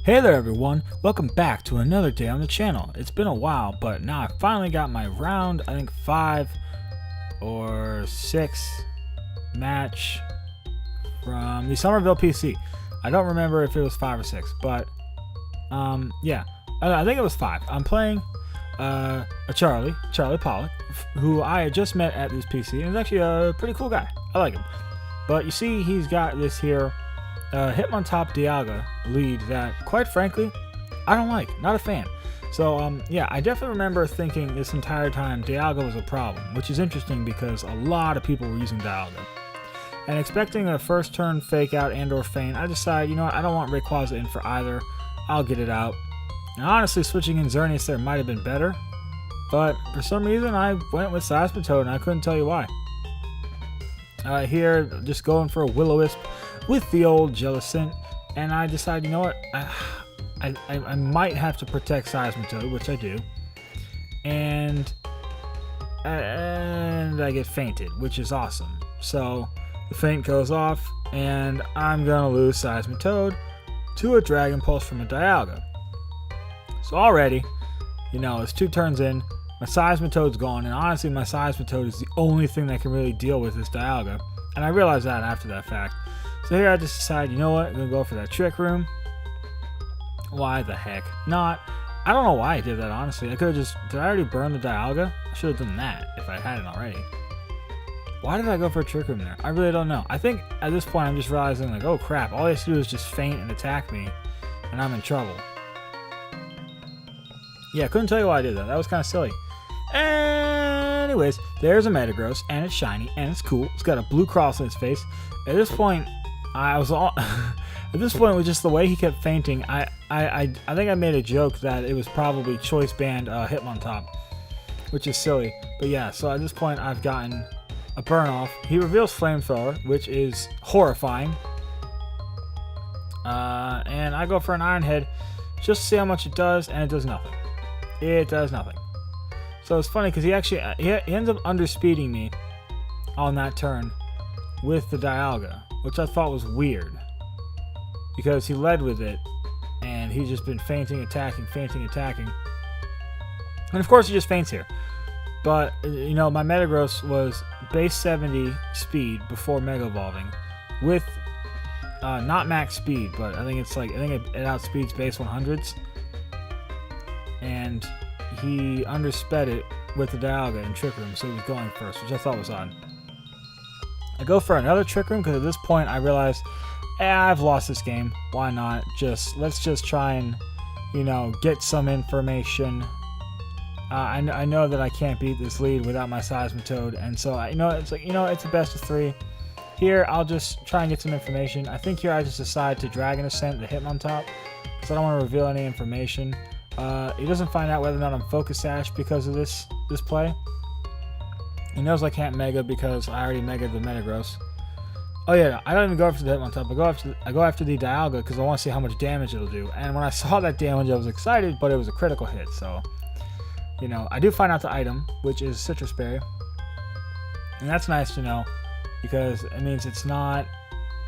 Hey there everyone, welcome back to another day on the channel. It's been a while, but now I finally got my round, I think 5 or 6 match from the Somerville PC. I don't remember if it was 5 or 6, but yeah, I think it was 5. I'm playing a Charlie Pollack, who I had just met at this PC, and he's actually a pretty cool guy. I like him. But you see, he's got this here Hitmontop Dialga lead that, quite frankly, I don't like. Not a fan. So, yeah, I definitely remember thinking this entire time Dialga was a problem, which is interesting because a lot of people were using Dialga. And expecting a first turn fake out and or feint, I decided, you know what, I don't want Rayquaza in for either. I'll get it out. And honestly, switching in Xerneas there might have been better, but for some reason I went with Seismitoad and I couldn't tell you why. Here, just going for a Will-O-Wisp with the old Jellicent, and I decided, you know what, I might have to protect Seismitoad, which I do, and I get feinted, which is awesome. So the feint goes off, and I'm gonna lose Seismitoad to a Dragon Pulse from a Dialga. So already, you know, it's 2 turns in, my Seismitoad's gone, and honestly my Seismitoad is the only thing that can really deal with this Dialga, and I realized that after that fact. So here I just decided, you know what, I'm going to go for that Trick Room. Why the heck not? I don't know why I did that, honestly. I could have just, did I already burn the Dialga? I should have done that if I hadn't already. Why did I go for a Trick Room there? I really don't know. I think at this point I'm just realizing, like, oh crap, all I have to do is just feint and attack me, and I'm in trouble. Yeah, I couldn't tell you why I did that. That was kind of silly. Anyways, there's a Metagross, and it's shiny, and it's cool. It's got a blue cross in its face. At this point, I was all at this point with just the way he kept feinting. I think I made a joke that it was probably choice band Hitmontop, which is silly. But yeah, so at this point I've gotten a burn off. He reveals Flamethrower, which is horrifying. And I go for an Iron Head just to see how much it does, and it does nothing. It does nothing. So it's funny because he actually he ends up underspeeding me on that turn with the Dialga, which I thought was weird because he led with it and he's just been feinting, attacking, and of course he just feints here. But you know, my Metagross was base 70 speed before Mega Evolving with not max speed, but I think it outspeeds base 100s, and he undersped it with the Dialga and Trick Room, so he was going first, which I thought was odd. I go for another Trick Room because at this point I realized, I've lost this game. Why not? Let's just try and, you know, get some information. I know that I can't beat this lead without my Seismitoad, and so it's a best of 3. Here I'll just try and get some information. I think here I just decide to Dragon Ascent the Hitmontop because I don't want to reveal any information. He doesn't find out whether or not I'm Focus Sash because of this play. He knows I can't Mega because I already Mega'd the Metagross. Oh yeah, I don't even go after the Hitmontop. I go after the Dialga because I want to see how much damage it'll do. And when I saw that damage, I was excited, but it was a critical hit. So, you know, I do find out the item, which is Citrus Berry, and that's nice to know because it means it's not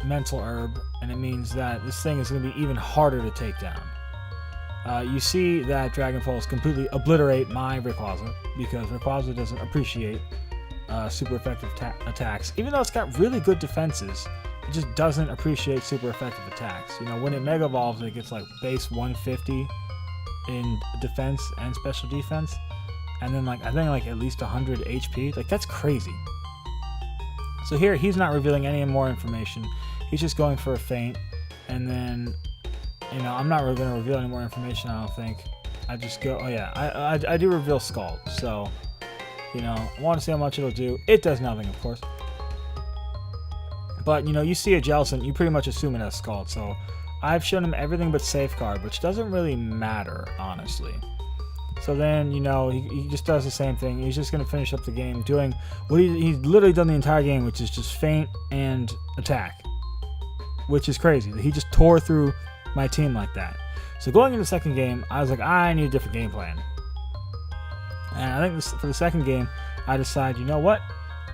Mental Herb, and it means that this thing is going to be even harder to take down. You see that Dragon Pulse completely obliterate my Rayquaza because Rayquaza doesn't appreciate super effective attacks. Even though it's got really good defenses, it just doesn't appreciate super effective attacks. You know, when it Mega Evolves, it gets like base 150 in defense and special defense, and then I think at least 100 HP. Like, that's crazy. So here he's not revealing any more information. He's just going for a feint, and then, you know, I'm not really going to reveal any more information, I don't think. I just go, oh yeah, I do reveal Scald, so, you know, I want to see how much it'll do. It does nothing, of course. But, you know, you see a Jellicent, you pretty much assume it has Scald, so I've shown him everything but Safeguard, which doesn't really matter, honestly. So then, you know, he just does the same thing. He's just going to finish up the game doing what he's literally done the entire game, which is just feint and attack, which is crazy. He just tore through my team like that. So going into the second game, I was like, I need a different game plan. And I think for the second game, I decided, you know what?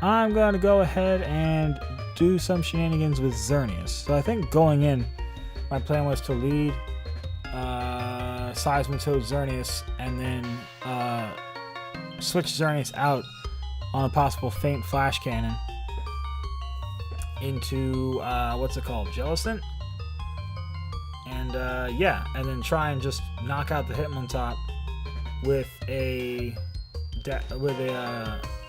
I'm going to go ahead and do some shenanigans with Xerneas. So I think going in, my plan was to lead Seismitoad Xerneas, and then switch Xerneas out on a possible faint flash cannon into what's it called, Jellicent, and and then try and just knock out the Hitmontop with a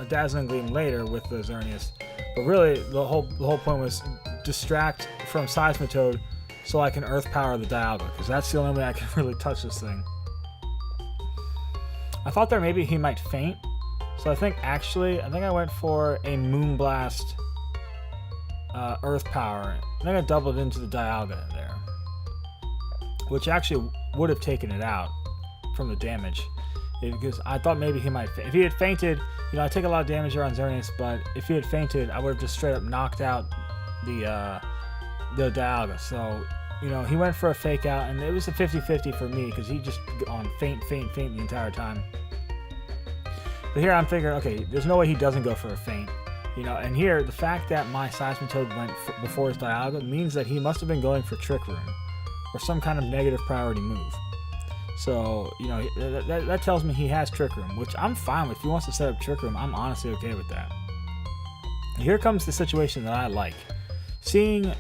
Dazzling Gleam later with the Xerneas. But really, the whole point was distract from Seismitoad so I can Earth Power the Dialga, because that's the only way I can really touch this thing. I thought there maybe he might faint, so I think I went for a Moonblast Earth Power. I think I doubled into the Dialga there, which actually would have taken it out from the damage, because I thought maybe he might. If he had fainted, I take a lot of damage here on Xerneas, but if he had fainted, I would have just straight up knocked out the Dialga. So, he went for a fake out, and it was a 50-50 for me, because he just on faint the entire time. But here I'm figuring, okay, there's no way he doesn't go for a feint, and here the fact that my Seismitoad went before his Dialga means that he must have been going for Trick Room or some kind of negative priority move. So, that tells me he has Trick Room, which I'm fine with. If he wants to set up Trick Room, I'm honestly okay with that. Here comes the situation that I like. Seeing,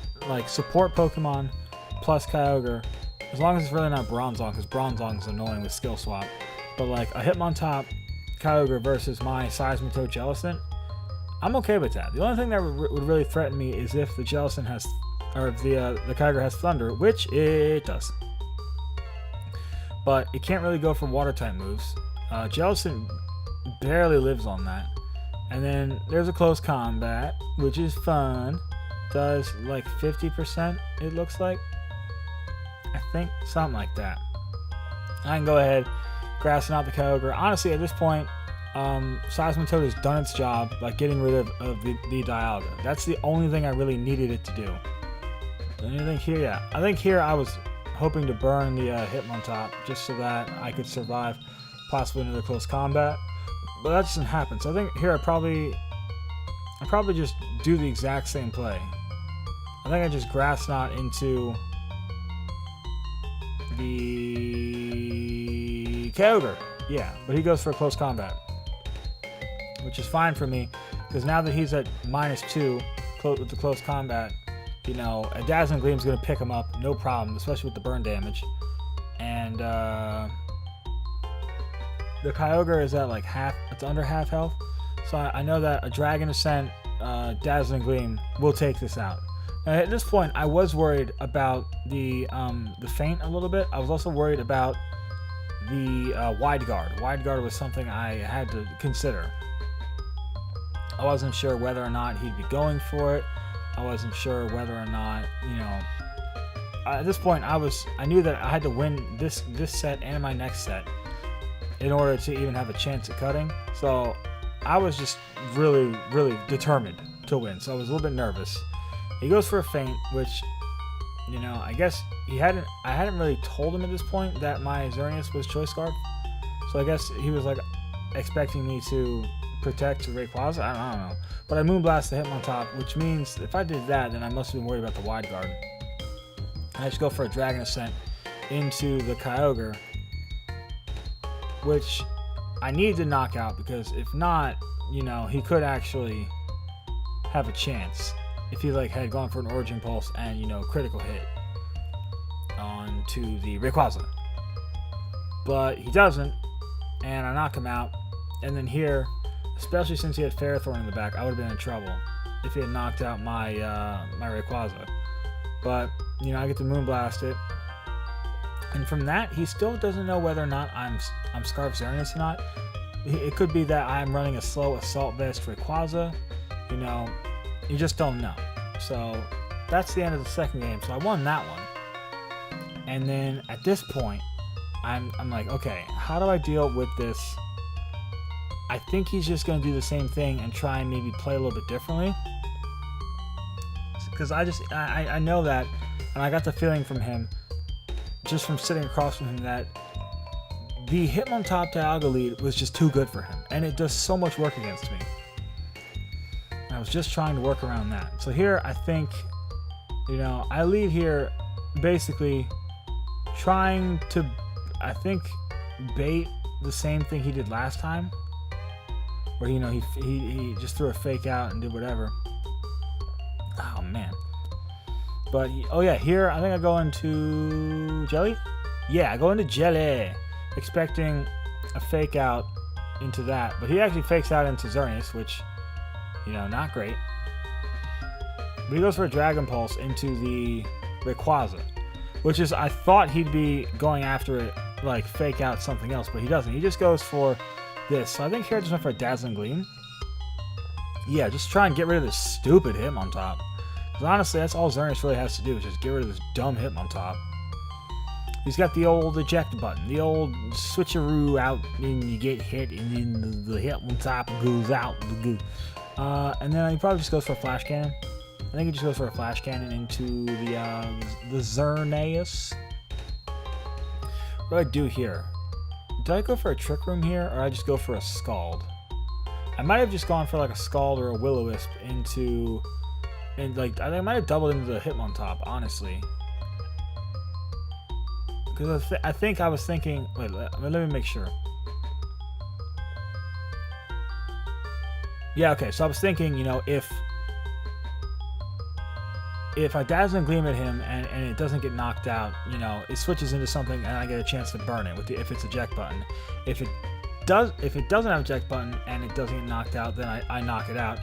support Pokemon plus Kyogre, as long as it's really not Bronzong, because Bronzong is annoying with Skill Swap, but, a Hitmontop Kyogre versus my Seismitoad Jellicent, I'm okay with that. The only thing that would really threaten me is if the Jellicent has, or if the Kyogre has Thunder, which it does. But it can't really go for Water-type moves. Jellicent barely lives on that. And then there's a close combat, which is fun. Does 50%, it looks like. I think, something like that. I can go ahead, grassing out the Kyogre. Honestly, at this point, Seismitoad has done its job by getting rid of the Dialga. That's the only thing I really needed it to do. Anything here? Yeah. I think here I was hoping to burn the Hitmontop just so that I could survive possibly another close combat, but that doesn't happen. So I think here I probably just do the exact same play. I think I just Grass Knot into the Kyogre. Yeah, but he goes for a close combat, which is fine for me, because now that he's at -2 with the close combat, a Dazzling Gleam is going to pick him up, no problem, especially with the burn damage. And the Kyogre is at it's under half health, so I know that a Dragon Ascent Dazzling Gleam will take this out. Now, at this point, I was worried about the feint a little bit. I was also worried about the Wide Guard. Wide Guard was something I had to consider. I wasn't sure whether or not he'd be going for it. I wasn't sure whether or not, at this point I knew that I had to win this set and my next set in order to even have a chance at cutting. So I was just really, really determined to win. So I was a little bit nervous. He goes for a feint, which, I guess I hadn't really told him at this point that my Xerneas was Choice Scarf. So I guess he was expecting me to protect Rayquaza. I don't know. But I Moonblast the Hitmontop, which means if I did that, then I must have been worried about the Wide Guard. I just go for a Dragon Ascent into the Kyogre, which I need to knock out, because if not, he could actually have a chance if he had gone for an Origin Pulse and critical hit onto the Rayquaza. But he doesn't, and I knock him out. And then here, especially since he had Ferrothorn in the back, I would have been in trouble if he had knocked out my my Rayquaza. But I get to Moonblast it, and from that, he still doesn't know whether or not I'm Scarf Xerneas or not. It could be that I'm running a slow Assault Vest Rayquaza. You just don't know. So that's the end of the second game. So I won that one, and then at this point, I'm like, okay, how do I deal with this? I think he's just going to do the same thing and try and maybe play a little bit differently. Because I know that, and I got the feeling from him, just from sitting across from him, that the Hitmontop Dialga lead was just too good for him. And it does so much work against me. And I was just trying to work around that. So here, I think, I leave here basically trying to, I think, bait the same thing he did last time, where he just threw a fake out and did whatever. Oh man. But here I think I go into jelly. Yeah, I go into jelly, expecting a fake out into that, but he actually fakes out into Xerneas, which, not great. But he goes for a Dragon Pulse into the Rayquaza, which is, I thought he'd be going after it, like fake out something else, but he doesn't. He just goes for this. So I think here I just went for a Dazzling Gleam. Yeah, just try and get rid of this stupid Hitmontop. Because honestly, that's all Xerneas really has to do, is just get rid of this dumb Hitmontop. He's got the old eject button, the old switcheroo out, and you get hit, and then the Hitmontop goes out. And then he probably just goes for a Flash Cannon. I think he just goes for a Flash Cannon into the Xerneas. What do I do here? Do I go for a Trick Room here, or I just go for a Scald? I might have just gone for like a Scald or a Will-O-Wisp into, I think I might have doubled into the Hitmontop, honestly. Because I think I was thinking, wait, let me make sure. Yeah, okay, so I was thinking, if I Dazzling Gleam at him and it doesn't get knocked out, it switches into something and I get a chance to burn it if it's eject button. If it doesn't have eject button and it doesn't get knocked out, then I knock it out.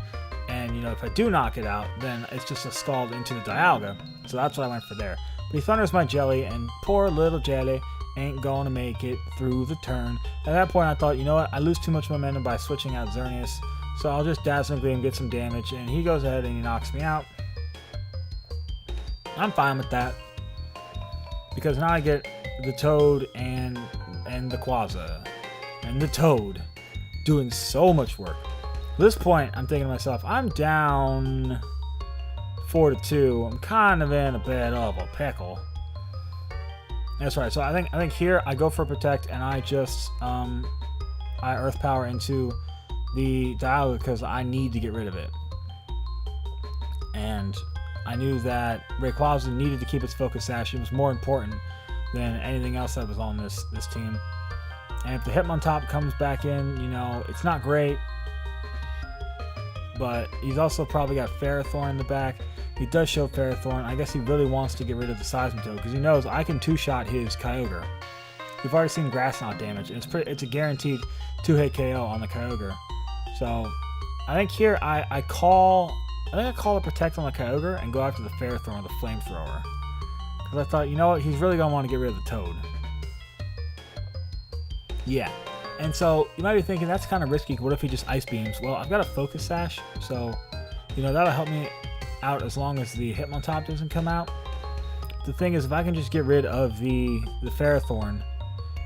And if I do knock it out, then it's just a Scald into the Dialga. So that's what I went for there. But he thunders my Jelly, and poor little Jelly ain't gonna make it through the turn. At that point, I thought, what? I lose too much momentum by switching out Xerneas, so I'll just Dazzling Gleam, get some damage, and he goes ahead and he knocks me out. I'm fine with that, because now I get the Toad and the Quaza, and the Toad doing so much work. At this point, I'm thinking to myself, I'm down 4-2. I'm kind of in a bit of a pickle. That's right. So I think here I go for Protect, and I just I Earth Power into the Dialga because I need to get rid of it. And I knew that Rayquaza needed to keep its Focus Sash. It was more important than anything else that was on this team. And if the Hitmontop comes back in, it's not great. But he's also probably got Ferrothorn in the back. He does show Ferrothorn. I guess he really wants to get rid of the Seismitoad because he knows I can two-shot his Kyogre. We've already seen Grass Knot damage, and it's a guaranteed 2-hit KO on the Kyogre. So I think here I call the Protect on the Kyogre and go after the Ferrothorn with the Flamethrower. Because I thought, what, he's really going to want to get rid of the Toad. Yeah. And so you might be thinking, that's kind of risky. What if he just Ice Beams? Well, I've got a Focus Sash, so, that'll help me out as long as the Hitmontop doesn't come out. The thing is, if I can just get rid of the Ferrothorn,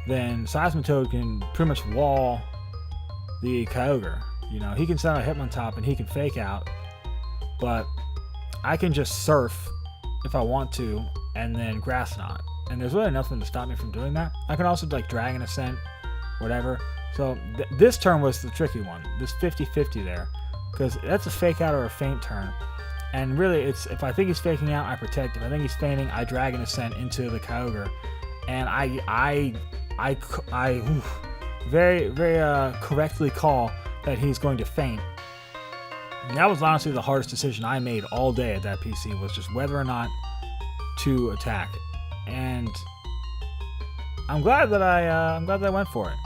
then Seismitoad can pretty much wall the Kyogre. He can send a Hitmontop and he can fake out, but I can just Surf if I want to, and then Grass Knot. And there's really nothing to stop me from doing that. I can also, Dragon Ascent, whatever. So this turn was the tricky one, this 50-50 there, because that's a fake out or a feint turn. And really, it's, if I think he's faking out, I Protect. If I think he's feinting, I Dragon Ascent into the Kyogre. And I very, very correctly call that he's going to feint. And that was honestly the hardest decision I made all day at that PC, was just whether or not to attack. And I'm glad that I went for it.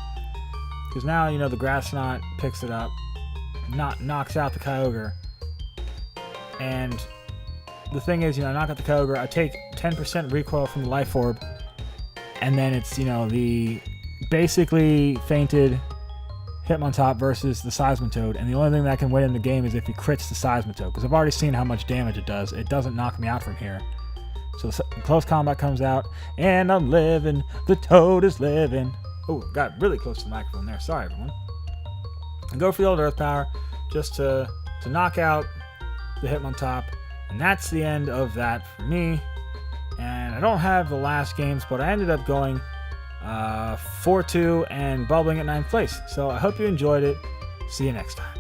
Because now, the Grass Knot picks it up, knocks out the Kyogre. And the thing is, I knock out the Kyogre, I take 10% recoil from the Life Orb, and then it's, the basically feinted Hitmontop versus the Seismitoad, and the only thing that can win in the game is if he crits the Seismitoad, because I've already seen how much damage it does. It doesn't knock me out from here. So close combat comes out, and I'm living, the Toad is living. Oh, got really close to the microphone there. Sorry, everyone. I go for the old Earth Power just to knock out the Hitmontop, and that's the end of that for me. And I don't have the last games, but I ended up going 4-2 and bubbling at 9th place. So I hope you enjoyed it. See you next time.